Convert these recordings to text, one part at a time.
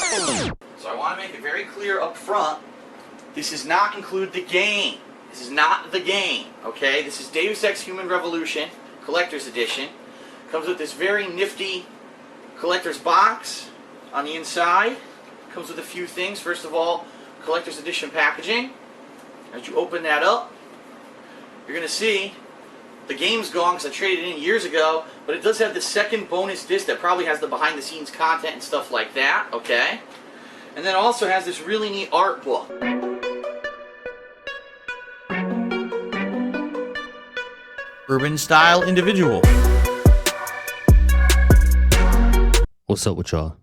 So I want to make it very clear up front, this does not include the game. This is not the game, okay? This is Deus Ex Human Revolution, Collector's Edition. Comes with this very nifty collector's box on the inside. Comes with a few things. First of all, Collector's Edition packaging. As you open that up, you're going to see the game's gone because I traded it in years ago, but it does have the second bonus disc that probably has the behind-the-scenes content and stuff like that, okay? And then it also has this really neat art book. Urban Style Individual. What's up with y'all?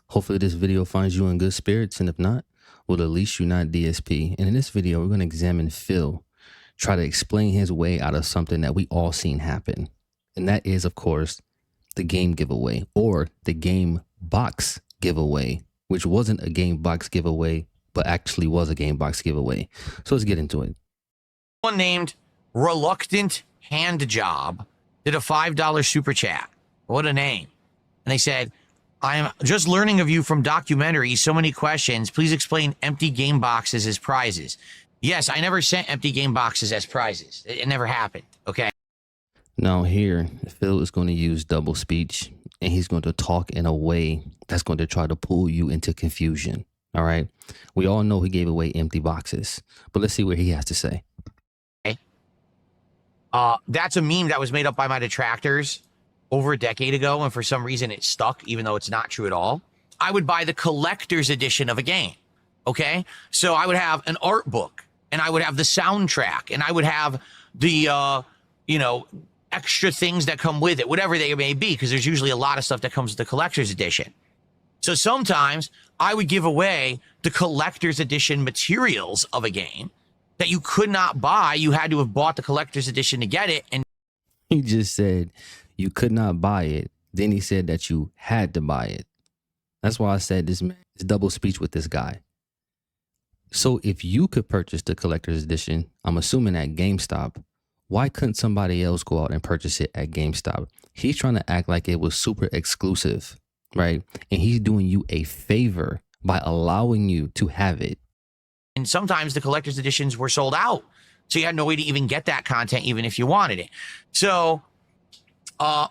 Hopefully this video finds you in good spirits, and if not, well, at least you're not DSP. And in this video, we're going to examine Phil, try to explain his way out of something that we all seen happen. And that is, of course, the game giveaway, or the game box giveaway, which wasn't a game box giveaway, but actually was a game box giveaway. So let's get into it. One named Reluctant Hand Job did a $5 super chat. What a name. And they said, I'm just learning of you from documentaries. So many questions. Please explain empty game boxes as prizes. Yes, I never sent empty game boxes as prizes. It never happened. Okay. Now here, Phil is going to use double speech, and he's going to talk in a way that's going to try to pull you into confusion. All right. We all know he gave away empty boxes, but let's see what he has to say. Okay. That's a meme that was made up by my detractors over a decade ago, and for some reason it stuck, even though it's not true at all. I would buy the collector's edition of a game, okay? So I would have an art book, and I would have the soundtrack, and I would have the, extra things that come with it, whatever they may be, because there's usually a lot of stuff that comes with the collector's edition. So sometimes I would give away the collector's edition materials of a game that you could not buy. You had to have bought the collector's edition to get it. And he just said you could not buy it. Then he said that you had to buy it. That's why I said this man is double speech with this guy. So if you could purchase the collector's edition, I'm assuming at GameStop, why couldn't somebody else go out and purchase it at GameStop? He's trying to act like it was super exclusive, right? And he's doing you a favor by allowing you to have it. And sometimes the collector's editions were sold out. So you had no way to even get that content, even if you wanted it. So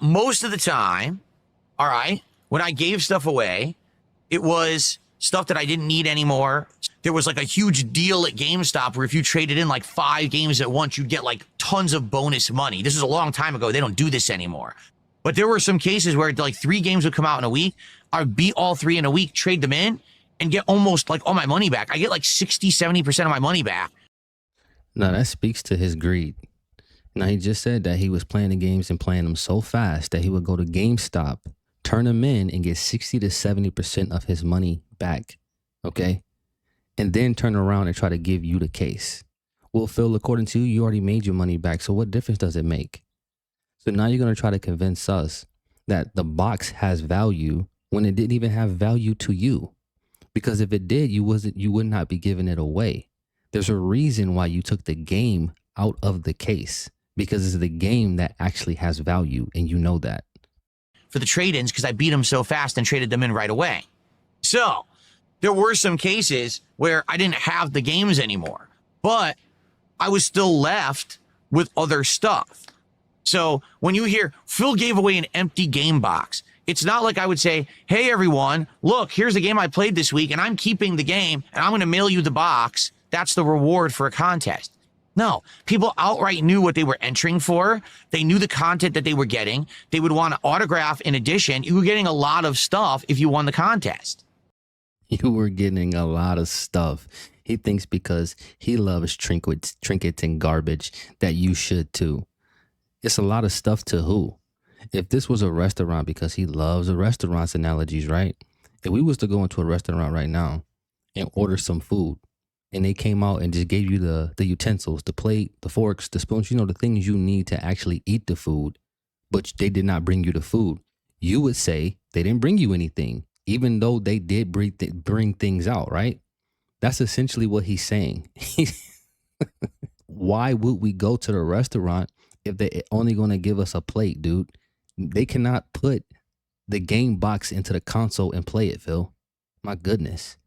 most of the time, all right, when I gave stuff away, it was stuff that I didn't need anymore. There was like a huge deal at GameStop where if you traded in like 5 games at once, you'd get like tons of bonus money. This is a long time ago. They don't do this anymore. But there were some cases where like 3 games would come out in a week. I'd beat all 3 in a week, trade them in, and get almost like all my money back. I get like 60, 70% of my money back. Now that speaks to his greed. Now he just said that he was playing the games and playing them so fast that he would go to GameStop, turn them in, and get 60 to 70% of his money back. Okay. And then turn around and try to give you the case. Well, Phil, according to you, you already made your money back. So what difference does it make? So now you're going to try to convince us that the box has value when it didn't even have value to you. Because if it did, you would not be giving it away. There's a reason why you took the game out of the case, because it's the game that actually has value, and you know that. For the trade-ins, because I beat them so fast and traded them in right away. So there were some cases where I didn't have the games anymore, but I was still left with other stuff. So when you hear Phil gave away an empty game box, it's not like I would say, hey, everyone, look, here's the game I played this week, and I'm keeping the game, and I'm going to mail you the box. That's the reward for a contest. No, people outright knew what they were entering for. They knew the content that they were getting. They would want to autograph in addition. You were getting a lot of stuff if you won the contest. You were getting a lot of stuff. He thinks because he loves trinkets and garbage that you should too. It's a lot of stuff to who? If this was a restaurant, because he loves the restaurant's analogies, right? If we was to go into a restaurant right now and order some food, and they came out and just gave you the utensils, the plate, the forks, the spoons, the things you need to actually eat the food, but they did not bring you the food, you would say they didn't bring you anything, even though they did bring things out, right? That's essentially what he's saying. Why would we go to the restaurant if they're only going to give us a plate, dude? They cannot put the game box into the console and play it, Phil. My goodness.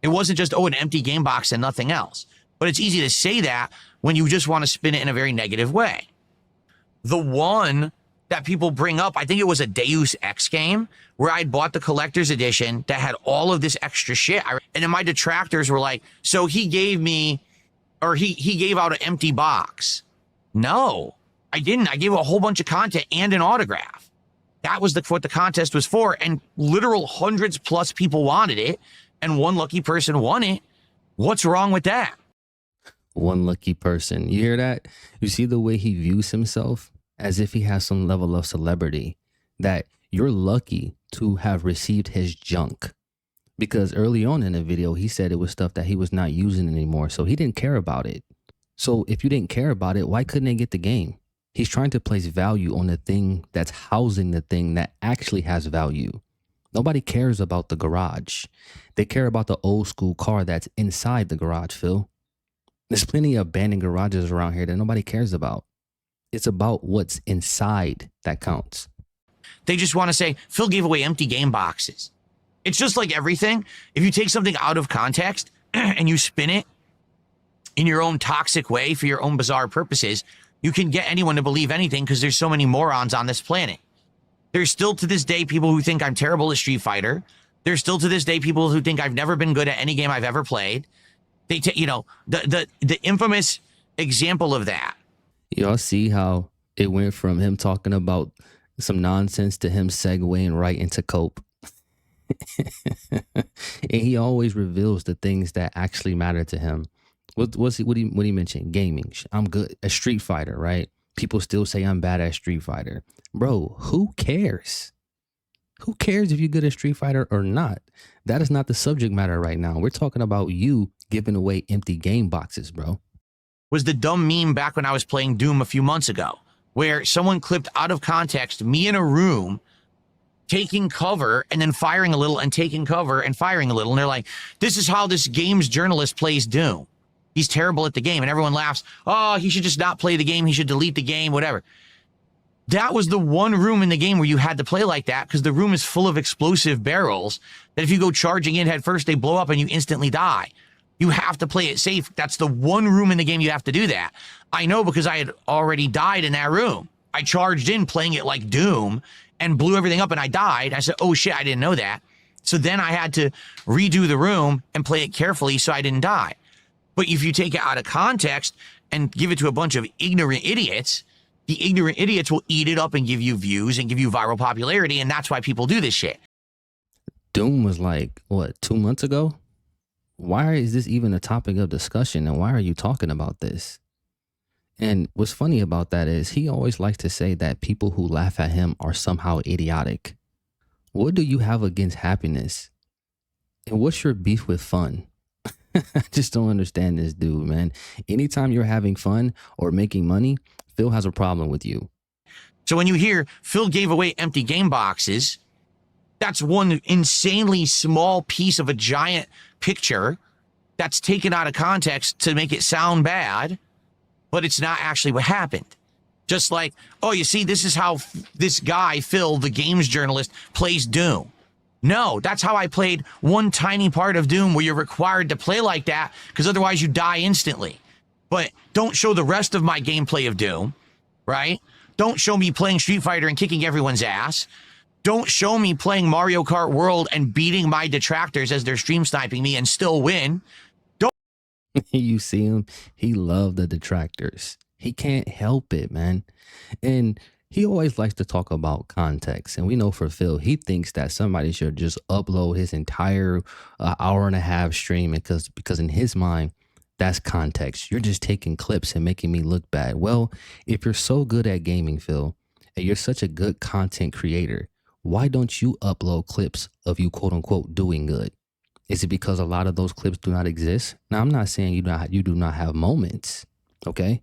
It wasn't just, oh, an empty game box and nothing else. But it's easy to say that when you just want to spin it in a very negative way. The one that people bring up, I think it was a Deus Ex game where I'd bought the collector's edition that had all of this extra shit. And then my detractors were like, so he gave me, or he gave out an empty box. No, I didn't. I gave a whole bunch of content and an autograph. That was what the contest was for. And literal hundreds plus people wanted it. And one lucky person won it. What's wrong with that? One lucky person. You hear that? You see the way he views himself as if he has some level of celebrity, that you're lucky to have received his junk. Because early on in the video, he said it was stuff that he was not using anymore. So he didn't care about it. So if you didn't care about it, why couldn't they get the game? He's trying to place value on the thing that's housing the thing that actually has value. Nobody cares about the garage. They care about the old school car that's inside the garage, Phil. There's plenty of abandoned garages around here that nobody cares about. It's about what's inside that counts. They just want to say, Phil gave away empty game boxes. It's just like everything. If you take something out of context and you spin it in your own toxic way for your own bizarre purposes, you can get anyone to believe anything because there's so many morons on this planet. There's still to this day people who think I'm terrible at Street Fighter. There's still to this day people who think I've never been good at any game I've ever played. They take, the infamous example of that. Y'all see how it went from him talking about some nonsense to him segueing right into cope. And he always reveals the things that actually matter to him. What he mentioned? Gaming. I'm good at Street Fighter, right? People still say I'm bad at Street Fighter. Bro, who cares? Who cares if you're good at Street Fighter or not? That is not the subject matter right now. We're talking about you giving away empty game boxes, bro. Was the dumb meme back when I was playing Doom a few months ago, where someone clipped out of context me in a room taking cover and then firing a little and taking cover and firing a little. And they're like, this is how this game's journalist plays Doom. He's terrible at the game. And everyone laughs. Oh, he should just not play the game. He should delete the game, whatever. That was the one room in the game where you had to play like that because the room is full of explosive barrels that if you go charging in head first, they blow up and you instantly die. You have to play it safe. That's the one room in the game you have to do that. I know because I had already died in that room. I charged in playing it like Doom and blew everything up and I died. I said, oh shit, I didn't know that. So then I had to redo the room and play it carefully so I didn't die. But if you take it out of context and give it to a bunch of ignorant idiots, the ignorant idiots will eat it up and give you views and give you viral popularity. And that's why people do this shit. Doom was like, what, 2 months ago? Why is this even a topic of discussion? And why are you talking about this? And what's funny about that is he always likes to say that people who laugh at him are somehow idiotic. What do you have against happiness? And what's your beef with fun? I just don't understand this dude, man. Anytime you're having fun or making money, Phil has a problem with you. So when you hear Phil gave away empty game boxes, that's one insanely small piece of a giant picture that's taken out of context to make it sound bad, but it's not actually what happened. Just like, oh, you see, this is how this guy, Phil, the games journalist, plays Doom. No, that's how I played one tiny part of Doom where you're required to play like that because otherwise you die instantly. But don't show the rest of my gameplay of Doom, right? Don't show me playing Street Fighter and kicking everyone's ass. Don't show me playing Mario Kart World and beating my detractors as they're stream sniping me and still win. Don't. You see him? He loved the detractors. He can't help it, man. And he always likes to talk about context. And we know for Phil, he thinks that somebody should just upload his entire hour and a half stream because in his mind, that's context. You're just taking clips and making me look bad. Well, if you're so good at gaming, Phil, and you're such a good content creator, why don't you upload clips of you, quote unquote, doing good? Is it because a lot of those clips do not exist? Now, I'm not saying you do not have moments, okay?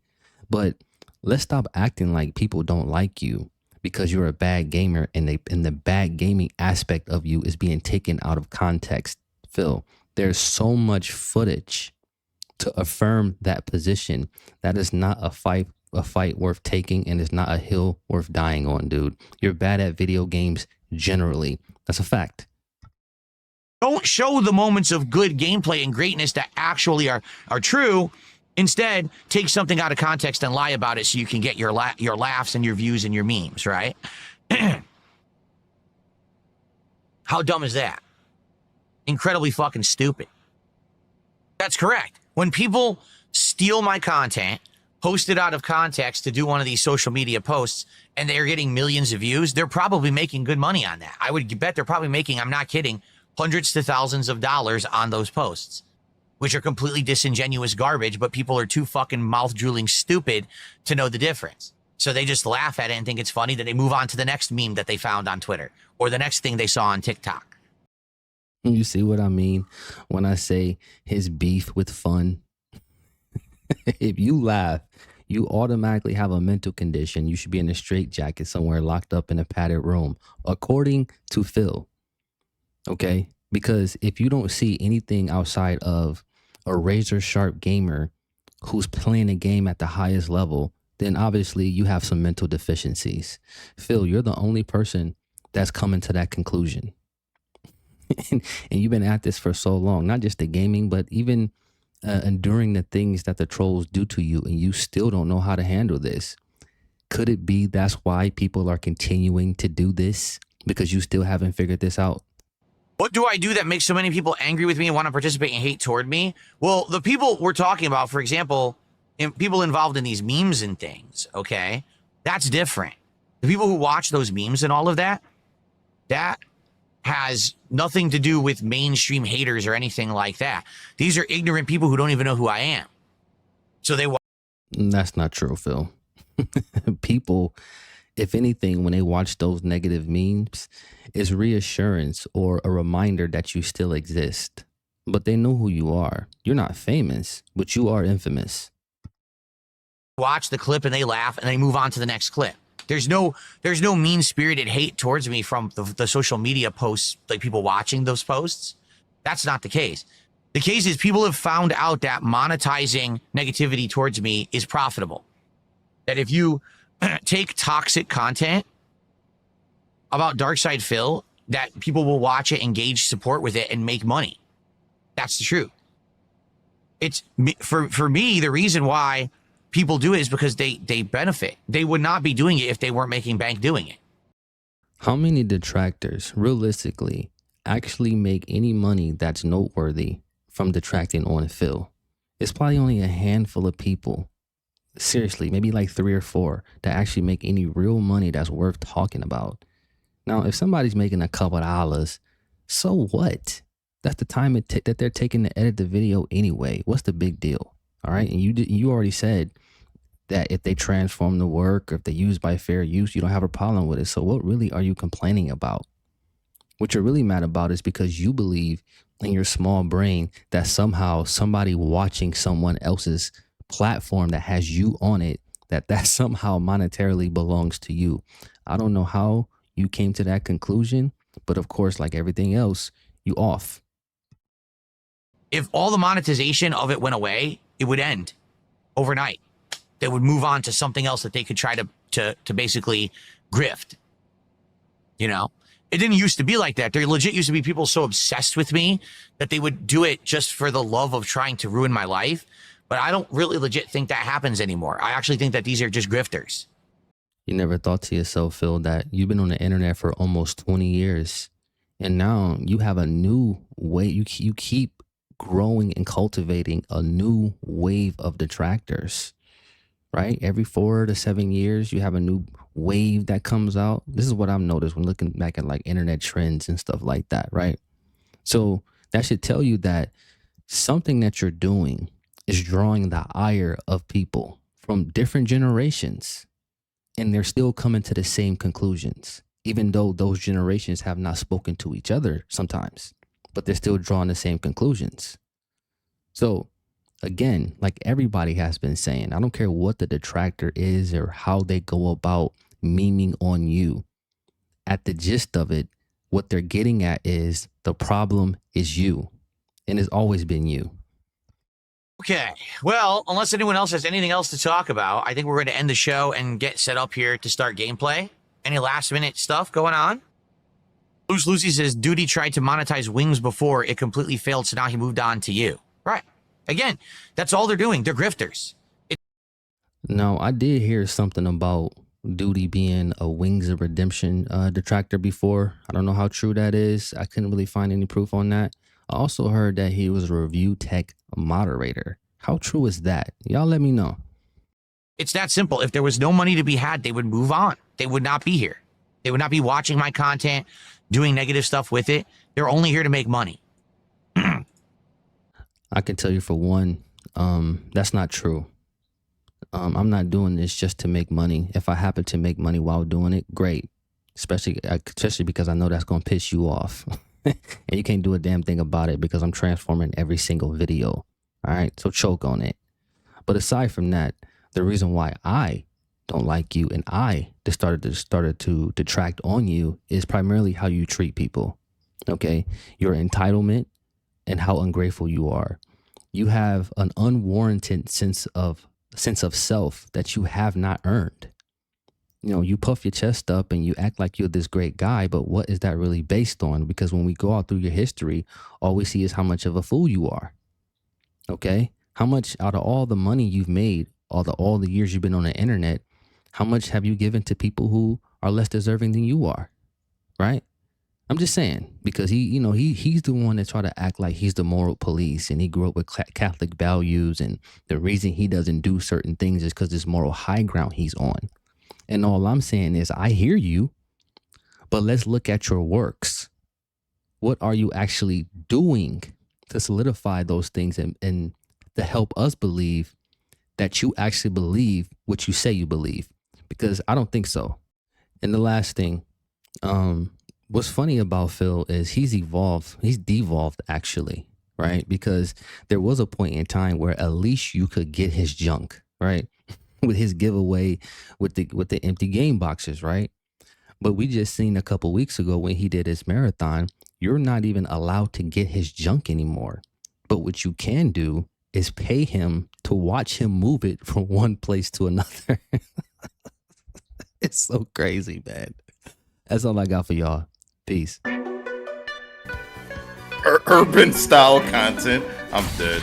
But let's stop acting like people don't like you because you're a bad gamer and the bad gaming aspect of you is being taken out of context. Phil, there's so much footage to affirm that position. That is not a fight worth taking, and it's not a hill worth dying on, dude. You're bad at video games generally. That's a fact. Don't show the moments of good gameplay and greatness that actually are true. Instead, take something out of context and lie about it so you can get your laughs and your views and your memes, right? How dumb is that? Incredibly fucking stupid. That's correct. When people steal my content, post it out of context to do one of these social media posts, and they're getting millions of views, they're probably making good money on that. I would bet they're probably making, I'm not kidding, hundreds to thousands of dollars on those posts, which are completely disingenuous garbage, but people are too fucking mouth-drooling stupid to know the difference. So they just laugh at it and think it's funny, that they move on to the next meme that they found on Twitter or the next thing they saw on TikTok. You see what I mean when I say his beef with fun? If you laugh, you automatically have a mental condition. You should be in a straitjacket somewhere, locked up in a padded room, according to Phil. Okay? Because if you don't see anything outside of a razor sharp gamer who's playing a game at the highest level, then obviously you have some mental deficiencies. Phil, you're the only person that's coming to that conclusion. And you've been at this for so long, not just the gaming, but even enduring the things that the trolls do to you, and you still don't know how to handle this. Could it be that's why people are continuing to do this? Because you still haven't figured this out? What do I do that makes so many people angry with me and want to participate and hate toward me? Well, the people we're talking about, for example, people involved in these memes and things, okay? That's different. The people who watch those memes and all of that, that has nothing to do with mainstream haters or anything like that. These are ignorant people who don't even know who I am. So they... That's not true, Phil. People, if anything, when they watch those negative memes, it's reassurance or a reminder that you still exist. But they know who you are. You're not famous, but you are infamous. Watch the clip and they laugh and they move on to the next clip. There's no mean-spirited hate towards me from the social media posts, like people watching those posts. That's not the case. The case is people have found out that monetizing negativity towards me is profitable. That if you take toxic content about Darksydephil, that people will watch it, engage, support with it, and make money. That's the truth. It's for me, the reason why people do it is because they benefit. They would not be doing it if they weren't making bank doing it. How many detractors realistically actually make any money that's noteworthy from detracting on Phil? It's probably only a handful of people, seriously, maybe like 3 or 4, that actually make any real money that's worth talking about. Now, if somebody's making a couple dollars, so what? That's the time that they're taking to edit the video anyway. What's the big deal? All right. And you already said that if they transform the work or if they use by fair use, you don't have a problem with it. So what really are you complaining about? What you're really mad about is because you believe in your small brain that somehow somebody watching someone else's platform that has you on it, that somehow monetarily belongs to you. I don't know how you came to that conclusion, but of course, like everything else, you off. If all the monetization of it went away, it would end overnight. They would move on to something else that they could try to basically grift. You know, it didn't used to be like that. There legit used to be people so obsessed with me that they would do it just for the love of trying to ruin my life. But I don't really legit think that happens anymore. I actually think that these are just grifters. You never thought to yourself, Phil, that you've been on the internet for almost 20 years and now you have a new way. You keep growing and cultivating a new wave of detractors. Right? Every 4 to 7 years, you have a new wave that comes out. This is what I've noticed when looking back at like internet trends and stuff like that, right? So that should tell you that something that you're doing is drawing the ire of people from different generations, and they're still coming to the same conclusions, even though those generations have not spoken to each other sometimes, but they're still drawing the same conclusions. So again, like everybody has been saying, I don't care what the detractor is or how they go about memeing on you. At the gist of it, what they're getting at is the problem is you, and it's always been you. Okay, well, unless anyone else has anything else to talk about, I think we're going to end the show and get set up here to start gameplay. Any last minute stuff going on? Loose Lucy says, Duty tried to monetize Wings before. It completely failed, so now he moved on to you. Right. Again, that's all they're doing. They're grifters. Now, I did hear something about Duty being a Wings of Redemption detractor before. I don't know how true that is. I couldn't really find any proof on that. I also heard that he was a review tech moderator. How true is that? Y'all let me know. It's that simple. If there was no money to be had, they would move on. They would not be here. They would not be watching my content, doing negative stuff with it. They're only here to make money. I can tell you for one, that's not true. I'm not doing this just to make money. If I happen to make money while doing it, great. Especially because I know that's going to piss you off. And you can't do a damn thing about it because I'm transforming every single video. All right, so choke on it. But aside from that, the reason why I don't like you and I just started to detract on you is primarily how you treat people. Okay, your entitlement and how ungrateful you are. You have an unwarranted sense of self that you have not earned. You know, you puff your chest up and you act like you're this great guy, but what is that really based on? Because when we go out through your history, all we see is how much of a fool you are. Okay, how much out of all the money you've made, all the years you've been on the internet, how much have you given to people who are less deserving than you are? Right? I'm just saying, because he's the one that try to act like he's the moral police and he grew up with Catholic values, and the reason he doesn't do certain things is because this moral high ground he's on. And all I'm saying is, I hear you, but let's look at your works. What are you actually doing to solidify those things and to help us believe that you actually believe what you say you believe? Because I don't think so. And the last thing, what's funny about Phil is he's devolved actually, right? Because there was a point in time where at least you could get his junk, right? With his giveaway with the empty game boxes, right? But we just seen a couple weeks ago when he did his marathon, you're not even allowed to get his junk anymore. But what you can do is pay him to watch him move it from one place to another. It's so crazy, man. That's all I got for y'all. Peace. Urban style content. I'm dead.